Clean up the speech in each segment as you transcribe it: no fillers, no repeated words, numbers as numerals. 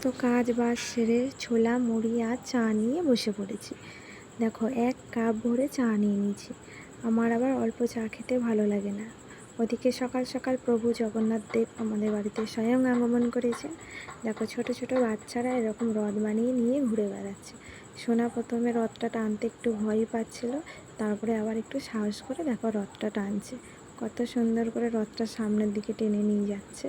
তো কাজ বাজ সেরে ছোলা মুড়ি আর চা নিয়ে বসে পড়েছি। দেখো 1 কাপ ভরে চা নিয়ে নিয়েছি। আমার আবার অল্প চা খেতে ভালো লাগে না। ওদিকে সকাল সকাল প্রভু জগন্নাথ দেব আমাদের বাড়িতে স্বয়ং আগমন করেছেন। দেখো ছোট ছোট বাচ্চারা এরকম রথ বানিয়ে নিয়ে ঘুরে বেড়াচ্ছে। সোনা প্রথমে রথটা টানতে একটু ভয়ই পাচ্ছিল, তারপরে আবার একটু সাহস করে দেখো রথটা টানছে। কত সুন্দর করে রথটা সামনের দিকে টেনে নিয়ে যাচ্ছে।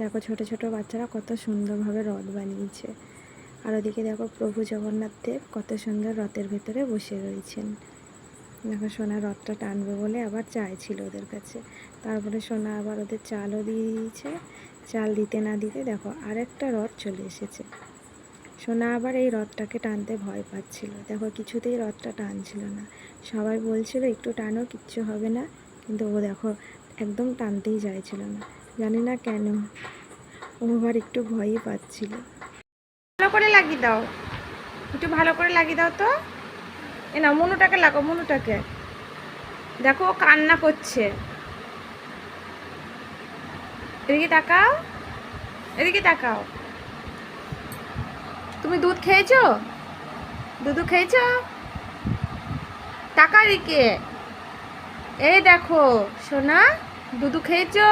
দেখো ছোট ছোট বাচ্চারা কত সুন্দরভাবে রথ বানিয়েছে। আর ওদিকে দেখো প্রভু জগন্নাথ দেব কত সুন্দর রথের ভেতরে বসে রয়েছেন। দেখো সোনা রথটা টানবে বলে আবার চাইছিল ওদের কাছে। তারপরে সোনা আবার ওদের চালও দিয়ে দিয়েছে। চাল দিতে না দিতে দেখো আরেকটা রথ চলে এসেছে। সোনা আবার এই রথটাকে টানতে ভয় পাচ্ছিল। দেখো কিছুতেই রথটা টানছিল না। সবাই বলছিল একটু টানো, কিচ্ছু হবে না, কিন্তু ও দেখো একদম টানতেই চাইছিল না। জানি না কেন, ও আবার একটু ভয়ই পাচ্ছিল। ভালো করে লাগিয়ে দাও, একটু ভালো করে লাগিয়ে দাও তো। এ না, মনুটাকে লাগো, মনুটাকে। দেখো ও কান্না করছে। এদিকে তাকাও, এদিকে তাকাও। তুমি দুধ খেয়েছো? দুধ খেয়েছো? টাকা দিকে। এই দেখো সোনা, দুধ খেয়েছো?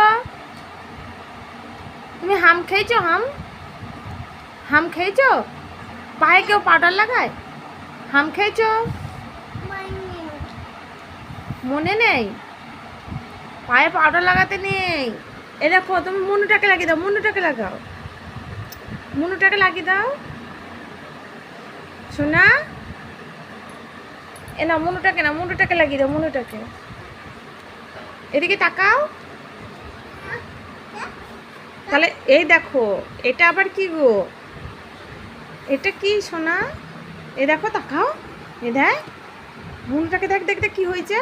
তুমি হাম খেয়েছো? হাম হাম খেয়েছো? পায়ে কেউ পাউডার লাগায়? হাম খেয়েছো? মনে নেই? পায়ে পাউডার লাগাতে নেই। এ দেখো তুমি মনুটাকে লাগিয়ে দাও, মনুটাকে লাগাও, মনুটাকে লাগিয়ে দাও সোনা। এ না, মনুটাকে না, মনুটাকে লাগিয়ে দাও, মনুটাকে। এদিকে তাকাও। তাহলে এই দেখো, এটা আবার কি গো? এটা কি সোনা? এ দেখো তাকাও, এ দেখ মনুটাকে, দেখ দেখ দেখ কি হয়েছে।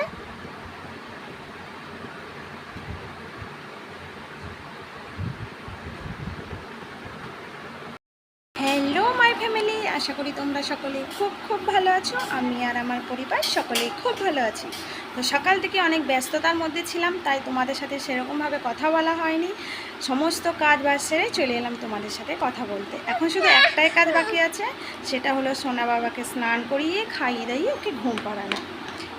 হ্যালো মাই ফ্যামিলি, আশা করি তোমরা সকলেই খুব খুব ভালো আছো। আমি আর আমার পরিবার সকলেই খুব ভালো আছি। তো সকাল থেকে অনেক ব্যস্ততার মধ্যে ছিলাম, তাই তোমাদের সাথে সেরকমভাবে কথা বলা হয়নি। সমস্ত কাজ বাজ সেরে চলে এলাম তোমাদের সাথে কথা বলতে। এখন শুধু একটাই কাজ বাকি আছে, সেটা হলো সোনা বাবাকে স্নান করিয়ে খাইয়ে দাইয়ে ওকে ঘুম পাড়ানো।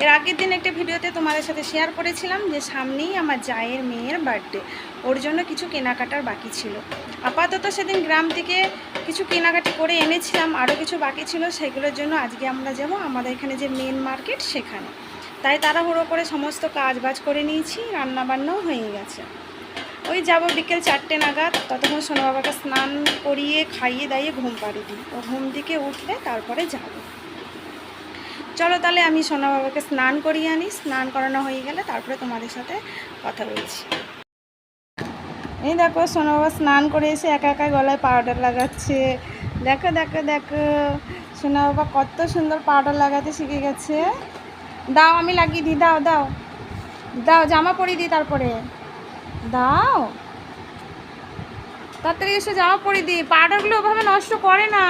এর আগের দিন একটা ভিডিওতে তোমাদের সাথে শেয়ার করেছিলাম যে সামনেই আমার জায়ের মেয়ের বার্থডে, ওর জন্য কিছু কেনাকাটার বাকি ছিল। আপাতত সেদিন গ্রাম থেকে কিছু কেনাকাটি করে এনেছিলাম, আরও কিছু বাকি ছিল, সেগুলোর জন্য আজকে আমরা যাব আমাদের এখানে যে মেন মার্কেট সেখানে। তাই তাড়াহুড়ো করে সমস্ত কাজ বাজ করে নিয়েছি, রান্নাবান্নাও হয়ে গেছে। ওই যাব বিকেল 4টে নাগাদ, ততক্ষণ সোনা বাবাকে স্নান করিয়ে খাইয়ে দাইয়ে ঘুম পাড়িয়ে দিই। ও ঘুম থেকে উঠলে তারপরে যাব। চলো তাহলে আমি সোনা বাবাকে স্নান করিয়ে আনি, স্নান করানো হয়ে গেলে তারপরে তোমাদের সাথে কথা বলছি। এই দেখো সোনা বাবা স্নান করে এসে একা একা গলায় পাউডার লাগাচ্ছে। দেখো দেখো দেখো সোনা বাবা কত সুন্দর পাউডার লাগাতে শিখে গেছে। দাও আমি লাগিয়ে দিই, দাও দাও দাও, জামা পরিয়ে দিই, তারপরে দাও তাড়াতাড়ি এসে জামা পরিয়ে দিই। পাউডারগুলো ওভাবে নষ্ট করে না।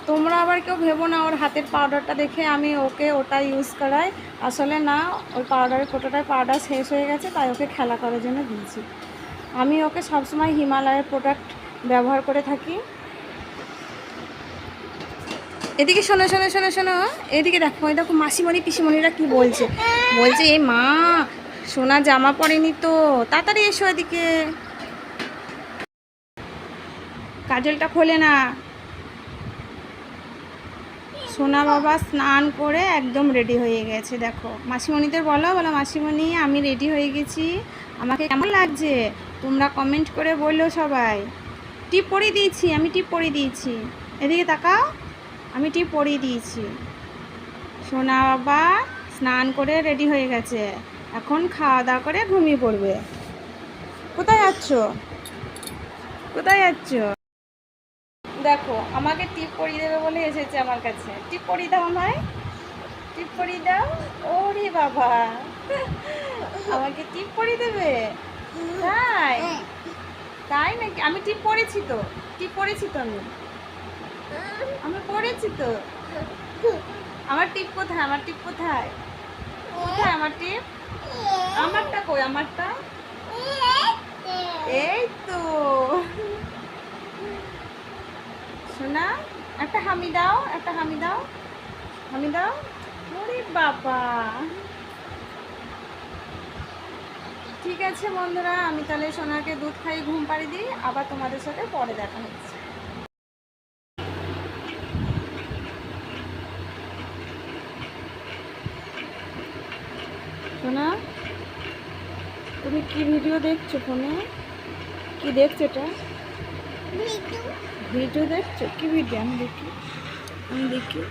তোমরা আবার কেউ ভেবো না ওর হাতের পাউডারটা দেখে আমি ওকে ওটা ইউজ করাই। আসলে না, ওই পাউডারের কোটোটায় পাউডার শেষ হয়ে গেছে, তাই ওকে খেলা করার জন্য দিয়েছি। আমি ওকে সবসময় হিমালয়ের প্রোডাক্ট ব্যবহার করে থাকি। এদিকে শোনো শোনো শোনো শোনো, এদিকে দেখো, ওই দেখো মাসিমণি পিসিমণিরা কি বলছে। বলছে এই মা, সোনা জামা পরেনি তো, তাড়াতাড়ি এসো এদিকে। কাজলটা খোলে না। সোনা বাবা স্নান করে একদম রেডি হয়ে গেছে। দেখো মাসিমণিদের বলো, বলো মাসিমণি আমি রেডি হয়ে গেছি, আমাকে কেমন লাগছে তোমরা কমেন্ট করে বললো সবাই। টিপ পরিয়ে দিয়েছি, আমি টিপ পরিয়ে দিয়েছি। এদিকে তাকাও, আমি টিপ পরিয়ে দিয়েছি। সোনা বাবা স্নান করে রেডি হয়ে গেছে, এখন খাওয়া দাওয়া করে ঘুমিয়ে পড়বে। কোথায় যাচ্ছ? কোথায় যাচ্ছ? দেখো আমাকে টিপ পরিয়ে দেবে বলে এসেছে আমার কাছে। টিপ পরিয়ে দাও আমায়, টিপ পরিয়ে দাও। ওরে বাবা, আমাকে টিপ পরিয়ে দেবে? তাই তাই নাকি? আমি টিপ পরেছি তো, টিপ পরেছি তো, আমি পরেছি তো। আমার টিপ কোথায়? আমার টিপ কোথায়? কোথায় আমার টিপ? আমারটা কই? আমারটা এই তো সোনা, একটা হামি দাও, একটা হামি দাও, হামি দাও। ওরে বাবা, ঠিক আছে বন্ধুরা, আমি তাহলে সোনাকে দুধ খাইয়ে ঘুম পাড়িয়ে দিই, আবার তোমাদের সাথে পরে দেখা হচ্ছে। সোনা, তুমি কি ভিডিও দেখছো ফোনে? কি দেখছো এটা? ভিডিও দেখছো? কি ভিডিও? আমি দেখি, আমি দেখি।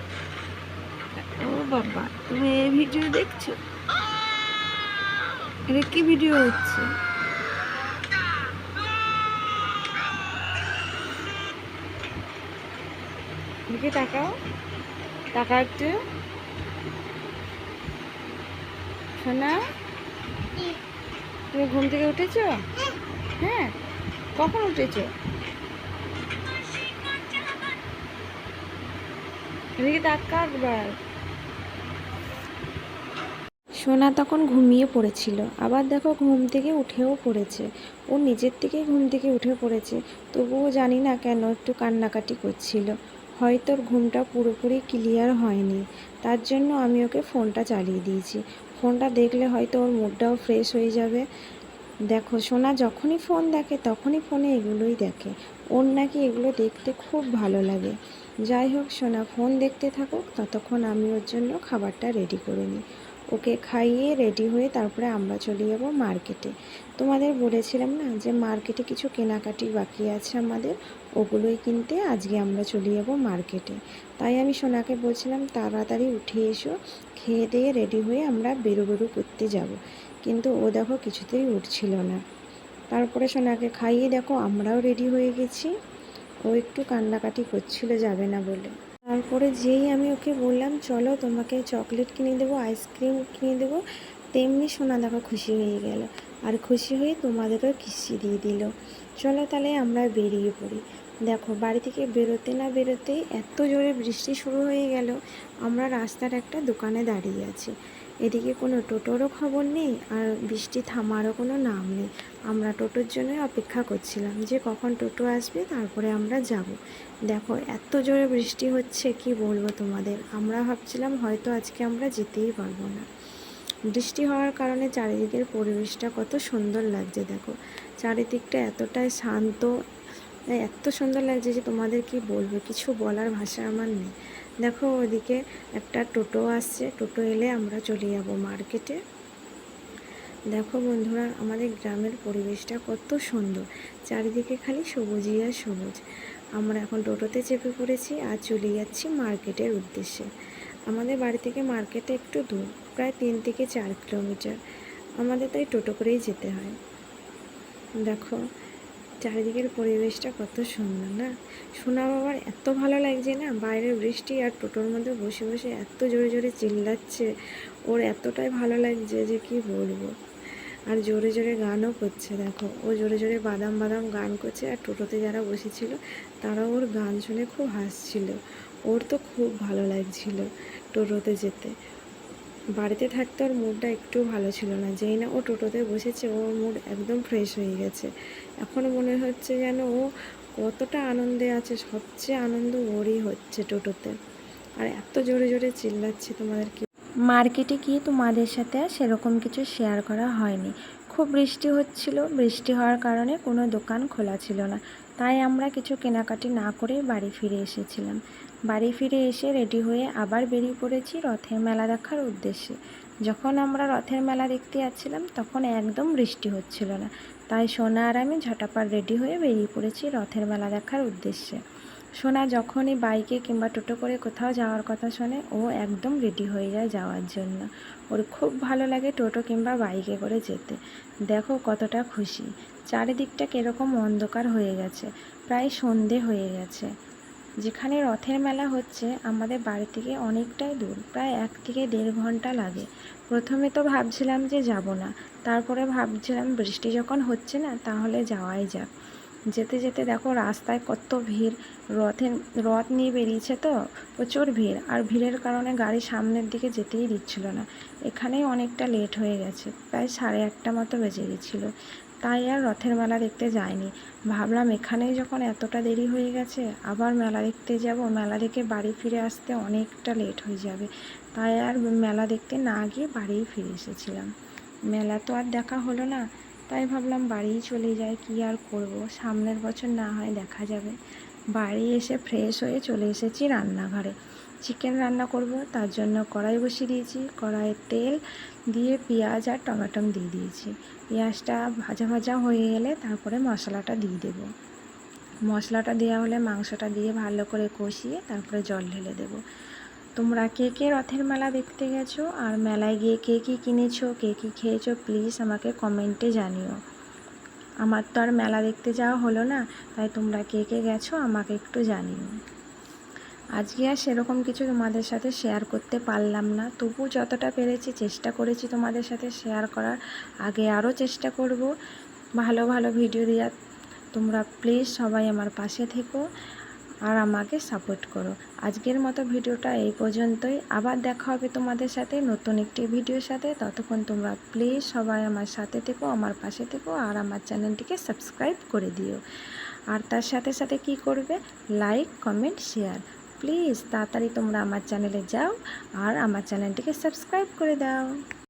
ও বাবা, তুমি এই ভিডিও দেখছো? এটা কি ভিডিও হচ্ছে? দেখি, তাকাও, তাকাও একটু। সোনা, তুমি ঘুম থেকে উঠেছো? হ্যাঁ, কখন উঠেছো? এদিকে তাকা একবার। সোনা তখন ঘুমিয়ে পড়েছিল, আবার দেখো ঘুম থেকে উঠেও পড়েছে। ও নিজের থেকেই ঘুম থেকে উঠে পড়েছে, তবুও জানি না কেন একটু কান্নাকাটি করছিল। হয়তো ওর ঘুমটা পুরোপুরি ক্লিয়ার হয়নি, তার জন্য আমি ওকে ফোনটা চালিয়ে দিয়েছি। ফোনটা দেখলে হয়তো ওর মুডটাও ফ্রেশ হয়ে যাবে। দেখো, সোনা যখনই ফোন দেখে তখনই ফোনে এগুলোই দেখে। ওর নাকি এগুলো দেখতে খুব ভালো লাগে। যাই হোক, সোনা ফোন দেখতে থাকুক, ততক্ষণ আমি ওর জন্য খাবারটা রেডি করে নিই। ওকে খাইয়ে রেডি হয়ে তারপরে আমরা চলে যাব মার্কেটে। তোমাদের বলেছিলাম না যে মার্কেটে কিছু কেনাকাটি বাকি আছে আমাদের, ওগুলোই কিনতে আজকে আমরা চলে যাব মার্কেটে। তাই আমি সোনাকে বলছিলাম তাড়াতাড়ি উঠে এসো, খেয়ে দিয়ে রেডি হয়ে আমরা বেরো করতে যাব। কিন্তু ও দেখো কিছুতেই উঠছিল না। তারপরে সোনাকে খাইয়ে দেখো আমরাও রেডি হয়ে গেছি। ও একটু কান্নাকাটি করছিল যাবে না বলে। তারপরে যেই আমি ওকে বললাম চলো তোমাকে চকলেট কিনে দেবো, আইসক্রিম কিনে দেবো, তেমনি সোনা দেখো খুশি হয়ে গেল, আর খুশি হয়ে তোমাদেরও কিস্তি দিয়ে দিল। চলো তাহলে আমরা বেরিয়ে পড়ি। দেখো, বাড়ি থেকে বেরোতে না বেরোতেই এত জোরে বৃষ্টি শুরু হয়ে গেল। আমরা রাস্তার একটা দোকানে দাঁড়িয়ে আছি, এদিকে কোনো টোটোরও খবর নেই, আর বৃষ্টি থামারও কোনো নাম নেই। আমরা টোটোর জন্যই অপেক্ষা করছিলাম যে কখন টোটো আসবে, তারপরে আমরা যাব। দেখো, এত জোরে বৃষ্টি হচ্ছে কি বলবো তোমাদের, আমরা ভাবছিলাম হয়তো আজকে আমরা যেতেই পারবো না। বৃষ্টি হওয়ার কারণে চারিদিকের পরিবেশটা কত সুন্দর লাগছে। দেখো, চারিদিকটা এতটাই শান্ত, এত সুন্দর লাগছে যে তোমাদের কি বলবো, কিছু বলার ভাষা আমার নেই। দেখো, ওদিকে একটা টোটো আসছে, টোটো এলে আমরা চলে যাব মার্কেটে। দেখো বন্ধুরা, আমাদের গ্রামের পরিবেশটা কত সুন্দর, চারিদিকে খালি সবুজই আর সবুজ। আমরা এখন টোটোতে চেপে পড়েছি আর চলে যাচ্ছি মার্কেটের উদ্দেশ্যে। আমাদের বাড়ি থেকে মার্কেটে একটু দূর, প্রায় 3 থেকে 4 কিলোমিটার। আমাদের তাই টোটো করেই যেতে হয়। দেখো, চারিদিকের পরিবেশটা কত সুন্দর না। সোনা বাবার এত ভালো লাগছে না, বাইরের বৃষ্টি আর টোটোর মধ্যে বসে বসে এত জোরে জোরে চিল্লাচ্ছে। ওর এতটাই ভালো লাগছে যে কি বলবো। আর জোরে জোরে গানও করছে। দেখো, ও জোরে জোরে বাদাম বাদাম গান করছে, আর টোটোতে যারা বসেছিল তারাও ওর গান শুনে খুব হাসছিল। ওর তো খুব ভালো লাগছিল টোটোতে যেতে। বাড়িতে থাকতে ওর মুডটা একটু ভালো ছিল না, যেই না ও টোটোতে বসেছে ওর মুড একদম ফ্রেশ হয়ে গেছে। এখন মনে হচ্ছে যেন ও কতটা আনন্দে আছে, সবচেয়ে আনন্দ ওরই হচ্ছে টোটোতে। আর এত জোরে জোরে চিল্লাচ্ছে, তোমাদেরকে মার্কেটে গিয়ে তোমাদের সাথে আর সেরকম কিছু শেয়ার করা হয়নি। খুব বৃষ্টি হচ্ছিল, বৃষ্টি হওয়ার কারণে কোনো দোকান খোলা ছিল না, তাই আমরা কিছু কেনাকাটি না করে বাড়ি ফিরে এসেছিলাম। বাড়ি ফিরে এসে রেডি হয়ে আবার বেরিয়ে পড়েছি রথের মেলা দেখার উদ্দেশ্যে। যখন আমরা রথের মেলা দেখতে যাচ্ছিলাম তখন একদম বৃষ্টি হচ্ছিল না, তাই সোনা আর আমি ঝটাপট রেডি হয়ে বেরিয়ে পড়েছি রথের মেলা দেখার উদ্দেশ্যে। সোনা যখনই বাইকে কিংবা টোটো করে কোথাও যাওয়ার কথা শোনে ও একদম রেডি হয়ে যায় যাওয়ার জন্য। ওর খুব ভালো লাগে টোটো কিংবা বাইকে করে যেতে। দেখো কতটা খুশি। চারিদিকটা কীরকম অন্ধকার হয়ে গেছে, প্রায় সন্ধে হয়ে গেছে। যেখানে রথের মেলা হচ্ছে আমাদের বাড়ি থেকে অনেকটাই দূর, প্রায় 1 থেকে 1.5 ঘন্টা লাগে। প্রথমে তো ভাবছিলাম যে যাব না, তারপরে ভাবছিলাম বৃষ্টি যখন হচ্ছে না তাহলে যাওয়াই যাক। যেতে যেতে দেখো রাস্তায় কত ভিড়। রথ নিয়ে বেরিয়েছে তো প্রচুর ভিড়, আর ভিড়ের কারণে গাড়ি সামনের দিকে যেতেই দিচ্ছিল না। এখানেই অনেকটা লেট হয়ে গেছে, প্রায় 1:30 মতো বেজে গেছিলো। তাই আর রথের মেলা দেখতে যাইনি। ভাবলাম এখানেই যখন এতটা দেরি হয়ে গেছে, আবার মেলা দেখতে যাব, মেলা দেখে বাড়ি ফিরে আসতে অনেকটা লেট হয়ে যাবে। তাই আর মেলা দেখতে না গিয়ে বাড়িই ফিরে এসেছিলাম। মেলা তো আর দেখা হলো না, তাই ভাবলাম বাড়িই চলে যাই, কী আর করব, সামনের বছর না হয় দেখা যাবে। বাড়ি এসে ফ্রেশ হয়ে চলে এসেছি রান্নাঘরে। চিকেন রান্না করব, তার জন্য কড়াই বসিয়ে দিয়েছি। কড়াইয়ে তেল দিয়ে পেঁয়াজ আর টমেটো দিয়ে দিয়েছি। পেঁয়াজটা ভাজা ভাজা হয়ে গেলে তারপরে মশলাটা দিয়ে দেব। মশলাটা দেওয়া হলে মাংসটা দিয়ে ভালো করে কষিয়ে তারপরে জল ঢেলে দেব। তোমরা কে কে রথের মেলা দেখতে গেছো, আর মেলায় গিয়ে কে কী কিনেছো, কে কী খেয়েছো, প্লিজ আমাকে কমেন্টে জানিও। আমার তো আর মেলা দেখতে যাওয়া হলো না, তাই তোমরা কে কে গেছো আমাকে একটু জানিও। আজকে আর সেরকম কিছু তোমাদের সাথে শেয়ার করতে পারলাম না, তবু যতটা পেরেছি চেষ্টা করেছি তোমাদের সাথে শেয়ার করার। আগে আরও চেষ্টা করব ভালো ভালো ভিডিও দেওয়ার। তোমরা প্লিজ সবাই আমার পাশে থেকো আর আমাকে সাপোর্ট করো। আজকের মতো ভিডিওটা এই পর্যন্তই। আবার দেখা হবে তোমাদের সাথে নতুন একটি ভিডিওর সাথে। ততক্ষণ তোমরা প্লিজ সবাই আমার সাথে থেকো, আমার পাশে থেকো, আর আমার চ্যানেলটিকে সাবস্ক্রাইব করে দিও। আর তার সাথে সাথে কি করবে, লাইক, কমেন্ট, শেয়ার। প্লিজ তাড়াতাড়ি তোমরা আমার চ্যানেলে যাও আর আমার চ্যানেলটিকে সাবস্ক্রাইব করে দাও।